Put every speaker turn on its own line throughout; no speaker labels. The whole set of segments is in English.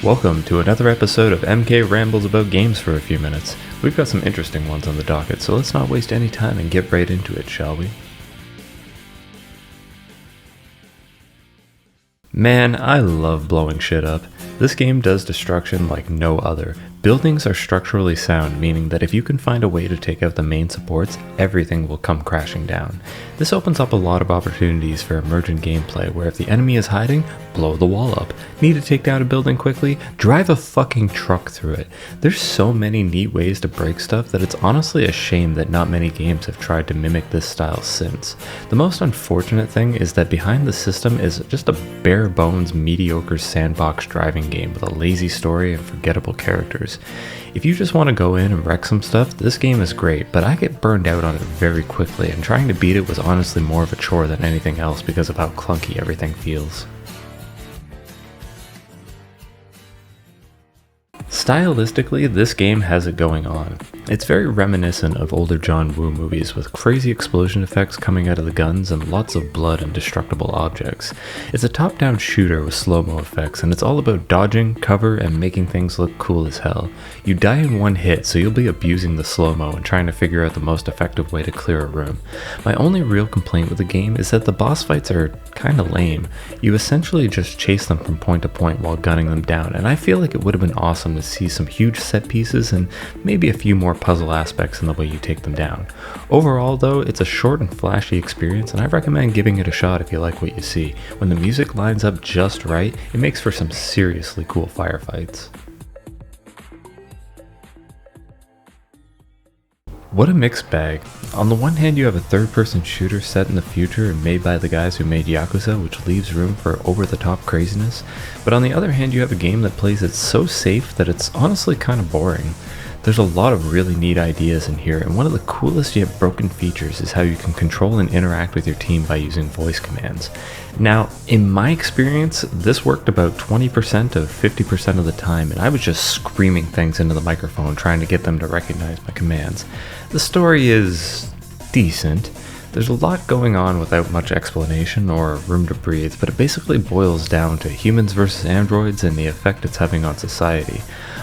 Welcome to another episode of MK Rambles About Games for a few minutes. We've got some interesting ones on the docket, so let's not waste any time and get right into it, shall we? Man, I love blowing shit up. This game does destruction like no other. Buildings are structurally sound, meaning that if you can find a way to take out the main supports, everything will come crashing down. This opens up a lot of opportunities for emergent gameplay, where if the enemy is hiding, blow the wall up. Need to take down a building quickly? Drive a fucking truck through it. There's so many neat ways to break stuff that it's honestly a shame that not many games have tried to mimic this style since. The most unfortunate thing is that behind the system is just a bare bones mediocre sandbox driving game with a lazy story and forgettable characters. If you just want to go in and wreck some stuff, this game is great, but I get burned out on it very quickly, and trying to beat it was honestly more of a chore than anything else because of how clunky everything feels. Stylistically, this game has it going on. It's very reminiscent of older John Woo movies with crazy explosion effects coming out of the guns and lots of blood and destructible objects. It's a top-down shooter with slow-mo effects, and it's all about dodging, cover, and making things look cool as hell. You die in one hit, so you'll be abusing the slow-mo and trying to figure out the most effective way to clear a room. My only real complaint with the game is that the boss fights are kinda lame. You essentially just chase them from point to point while gunning them down, and I feel like it would have been awesome to see some huge set pieces and maybe a few more puzzle aspects in the way you take them down. Overall though, it's a short and flashy experience, and I recommend giving it a shot if you like what you see. When the music lines up just right, it makes for some seriously cool firefights. What a mixed bag. On the one hand, you have a third-person shooter set in the future and made by the guys who made Yakuza, which leaves room for over-the-top craziness, but on the other hand, you have a game that plays it so safe that it's honestly kind of boring. There's a lot of really neat ideas in here, and one of the coolest yet broken features is how you can control and interact with your team by using voice commands. Now, in my experience, this worked about 20% to 50% of the time, and I was just screaming things into the microphone trying to get them to recognize my commands. The story is decent. There's a lot going on without much explanation or room to breathe, but it basically boils down to humans versus androids and the effect it's having on society.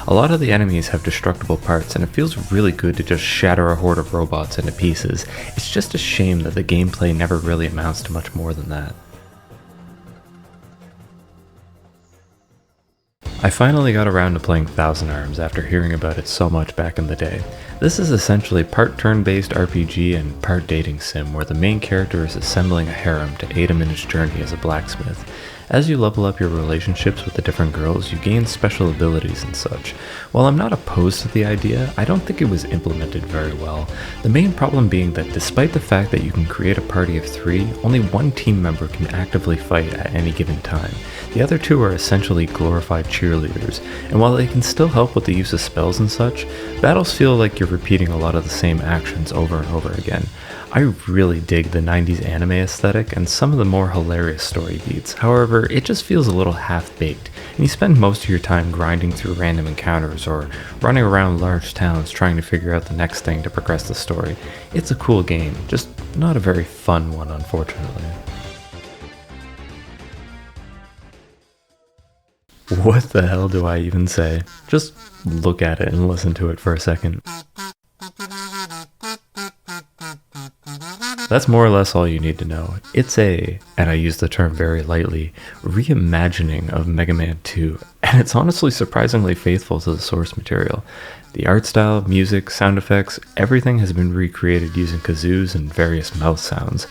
A lot of the enemies have destructible parts, and it feels really good to just shatter a horde of robots into pieces. It's just a shame that the gameplay never really amounts to much more than that. I finally got around to playing Thousand Arms after hearing about it so much back in the day. This is essentially part turn-based RPG and part dating sim, where the main character is assembling a harem to aid him in his journey as a blacksmith. As you level up your relationships with the different girls, you gain special abilities and such. While I'm not opposed to the idea, I don't think it was implemented very well. The main problem being that despite the fact that you can create a party of 3, only one team member can actively fight at any given time. The other 2 are essentially glorified cheerleaders, and while they can still help with the use of spells and such, battles feel like you're repeating a lot of the same actions over and over again. I really dig the 90s anime aesthetic and some of the more hilarious story beats. However, it just feels a little half-baked, and you spend most of your time grinding through random encounters or running around large towns trying to figure out the next thing to progress the story. It's a cool game, just not a very fun one, unfortunately. What the hell do I even say? Just look at it and listen to it for a second. That's more or less all you need to know. It's a, and I use the term very lightly, reimagining of Meegah Mem II, and it's honestly surprisingly faithful to the source material. The art style, music, sound effects, everything has been recreated using kazoos and various mouth sounds.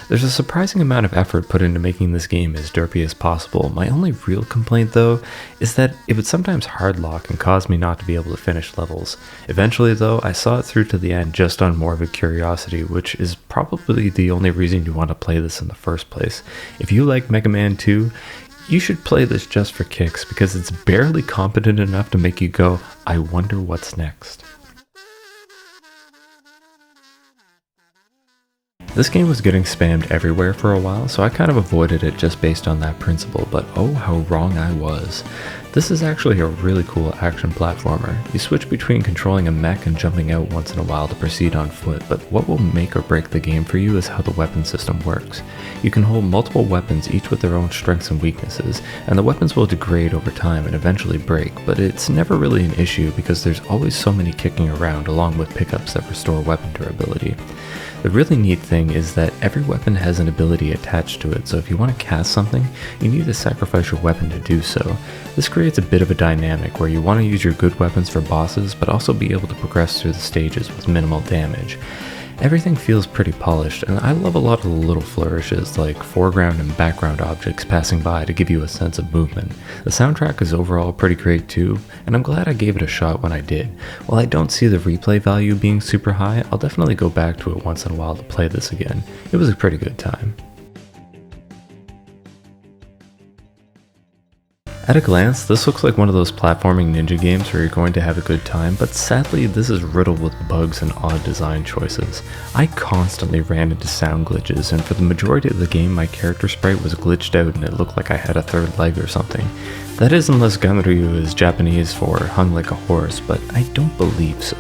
There's a surprising amount of effort put into making this game as derpy as possible. My only real complaint though is that it would sometimes hardlock and cause me not to be able to finish levels. Eventually though, I saw it through to the end just on morbid curiosity, which is probably the only reason you want to play this in the first place. If you like Meegah Mem II, you should play this just for kicks, because it's barely competent enough to make you go, I wonder what's next. This game was getting spammed everywhere for a while, so I kind of avoided it just based on that principle, but oh how wrong I was. This is actually a really cool action platformer. You switch between controlling a mech and jumping out once in a while to proceed on foot, but what will make or break the game for you is how the weapon system works. You can hold multiple weapons, each with their own strengths and weaknesses, and the weapons will degrade over time and eventually break, but it's never really an issue because there's always so many kicking around along with pickups that restore weapon durability. The really neat thing is that every weapon has an ability attached to it, so if you want to cast something, you need to sacrifice your weapon to do so. This creates a bit of a dynamic where you want to use your good weapons for bosses, but also be able to progress through the stages with minimal damage. Everything feels pretty polished, and I love a lot of the little flourishes like foreground and background objects passing by to give you a sense of movement. The soundtrack is overall pretty great too, and I'm glad I gave it a shot when I did. While I don't see the replay value being super high, I'll definitely go back to it once in a while to play this again. It was a pretty good time. At a glance, this looks like one of those platforming ninja games where you're going to have a good time, but sadly this is riddled with bugs and odd design choices. I constantly ran into sound glitches, and for the majority of the game my character sprite was glitched out and it looked like I had a third leg or something. That is unless Ganryu is Japanese for hung like a horse, but I don't believe so.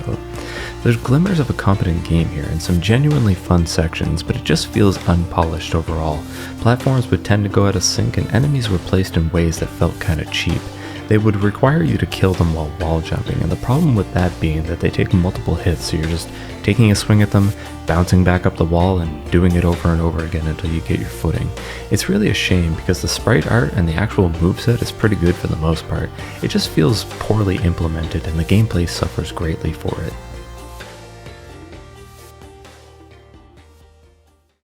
There's glimmers of a competent game here and some genuinely fun sections, but it just feels unpolished overall. Platforms would tend to go out of sync and enemies were placed in ways that felt kinda cheap. They would require you to kill them while wall jumping, and the problem with that being that they take multiple hits, so you're just taking a swing at them, bouncing back up the wall, and doing it over and over again until you get your footing. It's really a shame because the sprite art and the actual moveset is pretty good for the most part. It just feels poorly implemented and the gameplay suffers greatly for it.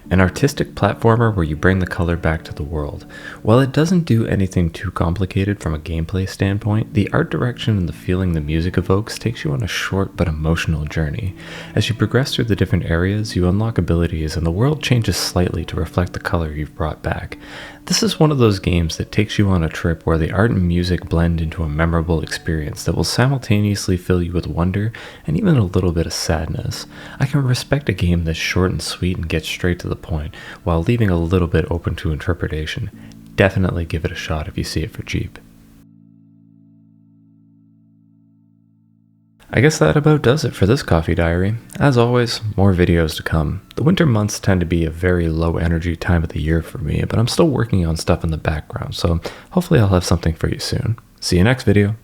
An artistic platformer where you bring the color back to the world. While it doesn't do anything too complicated from a gameplay standpoint, the art direction and the feeling the music evokes takes you on a short but emotional journey. As you progress through the different areas, you unlock abilities and the world changes slightly to reflect the color you've brought back. This is one of those games that takes you on a trip where the art and music blend into a memorable experience that will simultaneously fill you with wonder and even a little bit of sadness. I can respect a game that's short and sweet and gets straight to the point, while leaving a little bit open to interpretation. Definitely give it a shot if you see it for cheap. I guess that about does it for this coffee diary. As always, more videos to come. The winter months tend to be a very low energy time of the year for me, but I'm still working on stuff in the background, so hopefully I'll have something for you soon. See you next video.